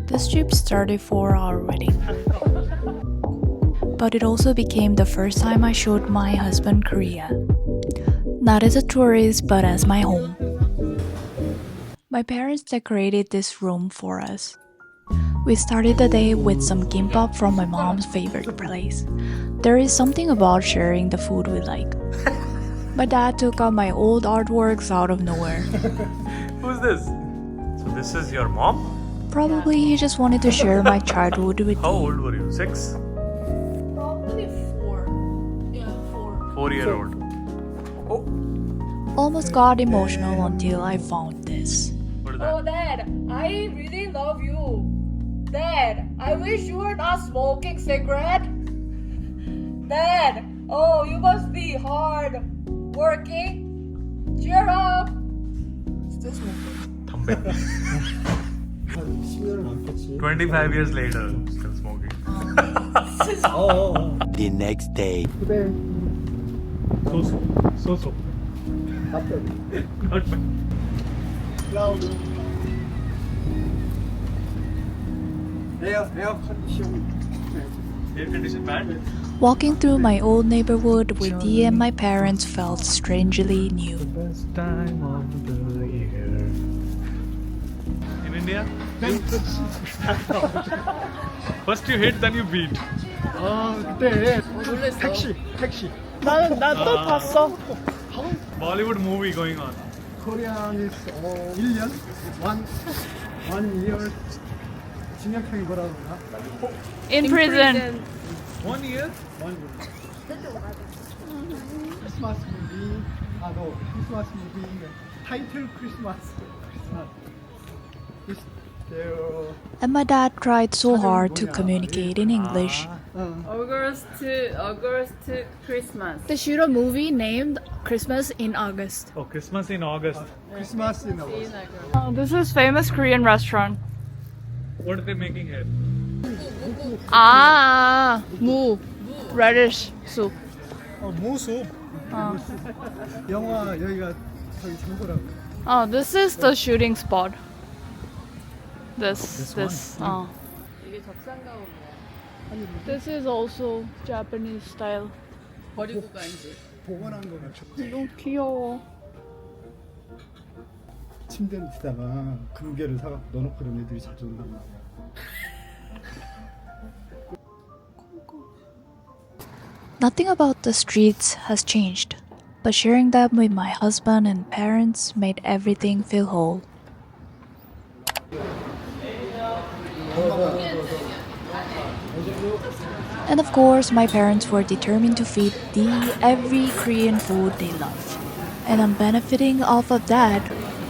This trip started for our wedding. But it also became the first time I showed my husband Korea. Not as a tourist, but as my home. My parents decorated this room for us. We started the day with some kimbap from my mom's favorite place. There is something about sharing the food we like. My dad took out my old artworks out of nowhere. Who's this? So this is your mom? Probably he just wanted to share my childhood with How me. old were you? 6? Probably 4. Yeah, 4. 4-year-old. Oh, Almost got emotional until I found this. what is Oh, that? Dad, I really love you. Dad, I wish you were not smoking cigarette. Dad, oh, you must be hard working. Cheer up. Still smoking. Thumbe. 25 years later, still smoking. The next day. So. Not bad. Air condition bad? Walking through my old neighborhood with Dee and my parents felt strangely new. Best time of the year. In India? First you hit, then you beat. 그때 택시. 나또 봤어. Bollywood movie going on. Korean is 1년, one year. 징역형이 뭐라고 그러나? In prison. 1 year? 크리스마스 무비. 너 크리스마스 무비 타이틀 크리스마스. And my dad tried so hard to communicate in English. August to Christmas. They shoot a movie named Christmas in August. Oh, Christmas in August. 크리스마스 in This is famous Korean restaurant. What are they making here? 무, radish soup. 무수. 영화 여기가 저기 장소라고. Oh, this is the shooting spot. This. This is also Japanese style. 복원한 거 같아. 너무 귀여워. 침대 밑에다가 금괴를 사갖고 넣어놓고 그런 애들이 자주 온단 말이야. Nothing about the streets has changed, but sharing them with my husband and parents made everything feel whole. And of course, my parents were determined to feed Dee every Korean food they love. And I'm benefiting off of that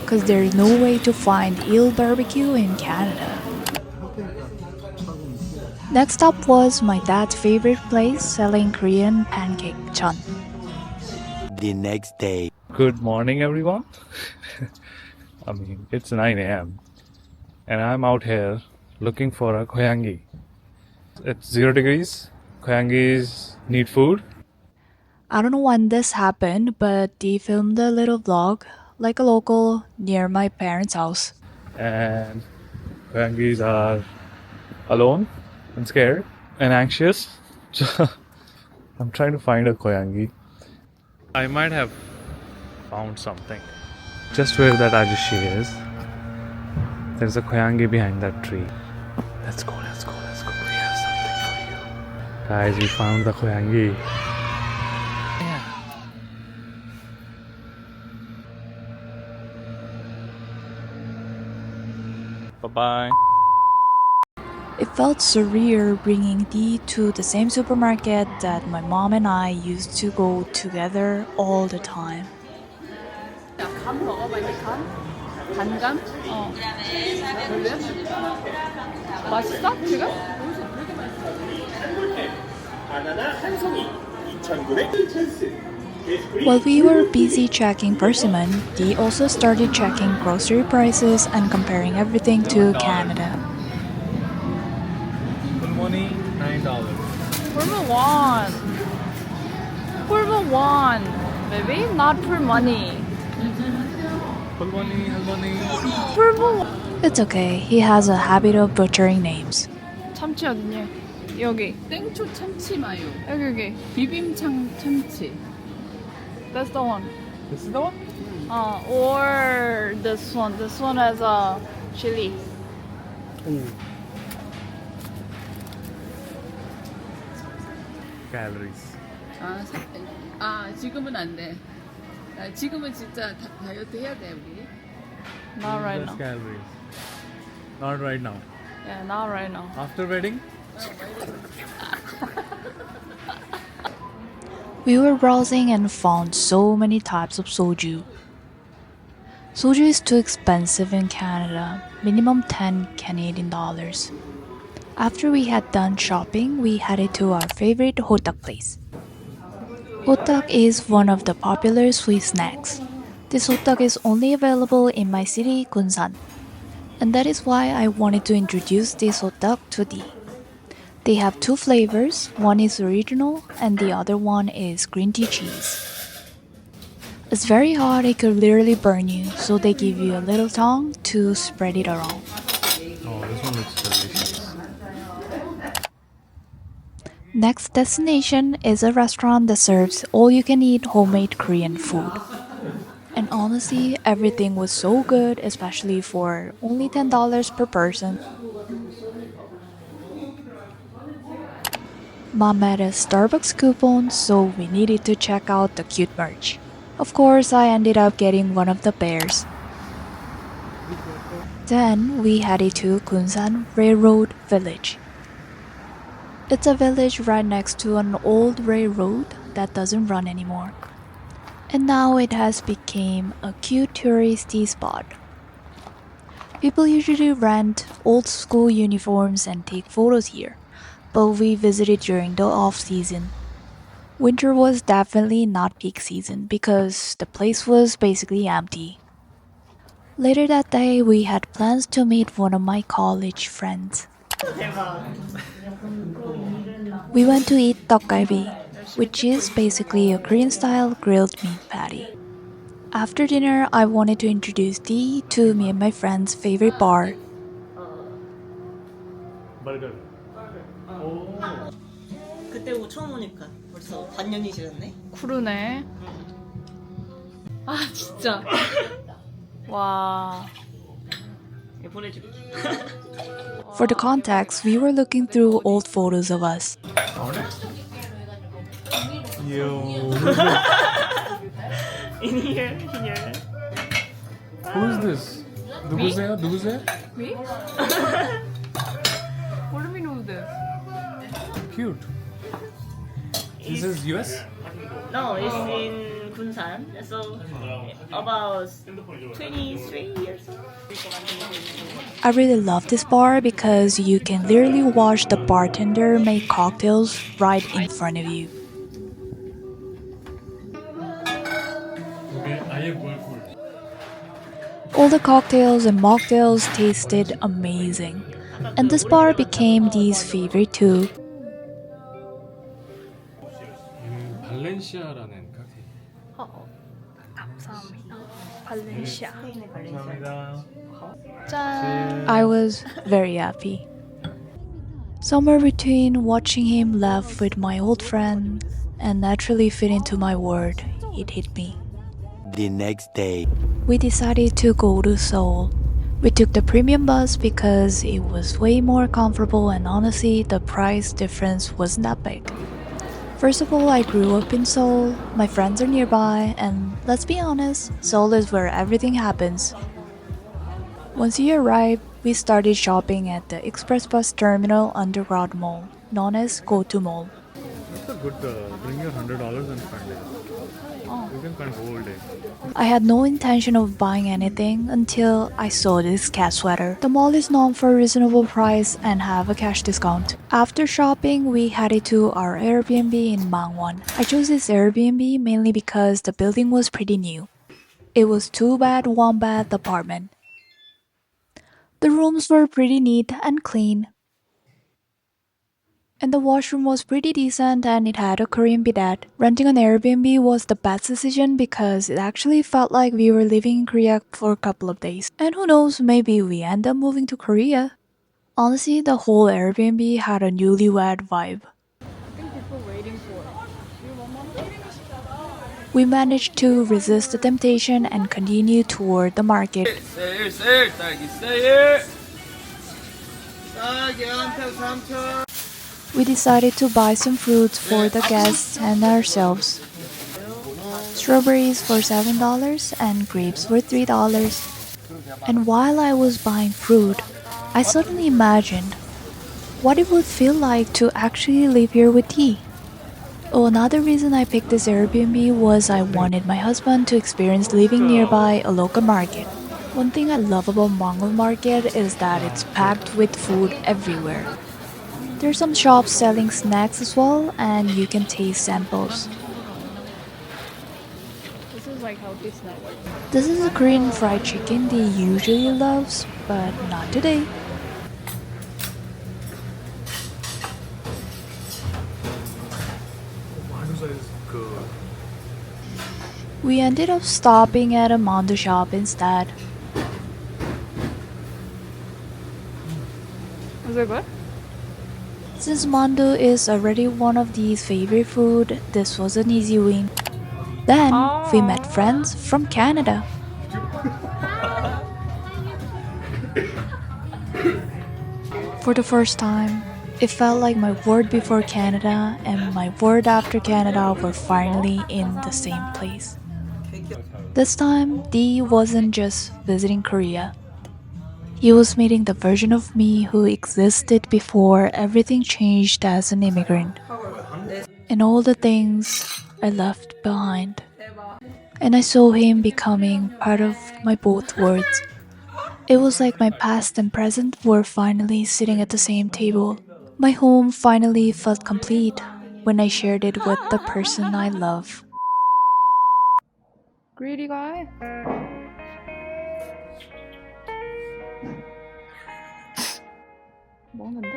because there's no way to find eel barbecue in Canada. Next up was my dad's favorite place selling Korean pancake, Chun. The next day. Good morning, everyone. I mean, it's 9 a.m. and I'm out here looking for a koyangi. It's 0 degrees. Koyangis need food. I don't know when this happened, but Dee filmed a little vlog like a local near my parents' house. And koyangis are alone and scared and anxious. So I'm trying to find a koyangi. I might have found something. Just where that ajushi is, there's a koyangi behind that tree. Let's go. We have something for you. Guys, we found the koyangi. Bye-bye. It felt surreal bringing Dee to the same supermarket that my mom and I used to go together all the time. 감 먹어봤니? 감? 단감? 별로야? 맛있어? 지금? While we were busy checking persimmon, Dee also started checking grocery prices and comparing everything to Canada. Full money, $9. For one, baby, not for money. Full money, For It's okay, he has a habit of butchering names. 참치 어딨냐? 여기. 땡초 참치 마요. 여기. 비빔창 참치. That's the one. This is the one? Or this one. This one has a chili. Calories. 지금은 안 돼. 지금은 진짜 다이어트 해야 돼 우리. Not right Less now. calories. Not right now. Yeah, not right now. After wedding? We were browsing and found so many types of soju. Soju is too expensive in Canada, minimum 10 Canadian dollars. After we had done shopping, we headed to our favorite hotak place. Hotak is one of the popular sweet snacks. This hotak is only available in my city, Gunsan. And that is why I wanted to introduce this hotak to thee. They have two flavors, one is original and the other one is green tea cheese. It's very hot, it could literally burn you, so they give you a little tongue to spread it around. Oh, this one looks delicious. Next destination is a restaurant that serves all-you-can-eat homemade Korean food. And honestly, everything was so good, especially for only $10 per person. Mom had a Starbucks coupon, so we needed to check out the cute merch. Of course, I ended up getting one of the bears. Then we headed to Kunsan Railroad Village. It's a village right next to an old railroad that doesn't run anymore. And now it has become a cute touristy spot. People usually rent old school uniforms and take photos here, but we visited during the off-season. Winter was definitely not peak season because the place was basically empty. Later that day, we had plans to meet one of my college friends. We went to eat tteokgalbi, which is basically a Korean-style grilled meat patty. After dinner, I wanted to introduce Dee to me and my friend's favorite bar. Burger. 그때 오고 처음 오니까 벌써 반년이 지났네. 그러네. 진짜. 와. 이거 보내줄게. For the context, we were looking through old photos of us. In here, here. Who's this? 누구세요? 누구세요? Me? What do you mean who this? Cute. This is US? No, it's in Kunsan. So about 23 years old. I really love this bar because you can literally watch the bartender make cocktails right in front of you. All the cocktails and mocktails tasted amazing, and this bar became Dee's favorite too. 발렌시아라는 칵테일. 감사합니다. 발렌시아. 감사합니다. 짠. I was very happy. Somewhere between watching him laugh with my old friend and naturally fit into my world, it hit me. The next day. We decided to go to Seoul. We took the premium bus because it was way more comfortable and honestly the price difference wasn't that big. First of all, I grew up in Seoul, my friends are nearby, and let's be honest, Seoul is where everything happens. Once we arrived, we started shopping at the Express Bus Terminal Underground Mall, known as Go-To Mall. That's a good, bring your $100 and spend it. You can spend whole day. I had no intention of buying anything until I saw this cat sweater. The mall is known for a reasonable price and have a cash discount. After shopping, we headed to our Airbnb in Mangwon. I chose this Airbnb mainly because the building was pretty new. It was 2-bed, 1-bath apartment. The rooms were pretty neat and clean. And the washroom was pretty decent and it had a Korean bidet. Renting an Airbnb was the best decision because it actually felt like we were living in Korea for a couple of days. And who knows, maybe we end up moving to Korea. Honestly, the whole Airbnb had a newlywed vibe. We managed to resist the temptation and continue toward the market. We decided to buy some fruits for the guests and ourselves. Strawberries for $7 and grapes for $3. And while I was buying fruit, I suddenly imagined what it would feel like to actually live here with T. Oh, another reason I picked this Airbnb was I wanted my husband to experience living nearby a local market. One thing I love about Mongol Market is that it's packed with food everywhere. There's some shops selling snacks as well, and you can taste samples. This is like healthy snack. This is a Korean fried chicken they usually loves, but not today. We ended up stopping at a Mondo shop instead. Is it good? Since Mondo is already one of these favorite food, this was an easy win. Then we met friends from Canada. For the first time, it felt like my word before Canada and my word after Canada were finally in the same place. This time, Dee wasn't just visiting Korea. He was meeting the version of me who existed before everything changed as an immigrant. And all the things I left behind. And I saw him becoming part of my both worlds. It was like my past and present were finally sitting at the same table. My home finally felt complete when I shared it with the person I love. Greedy guy. 먹는데?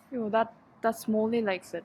Yo, that Smoley likes it.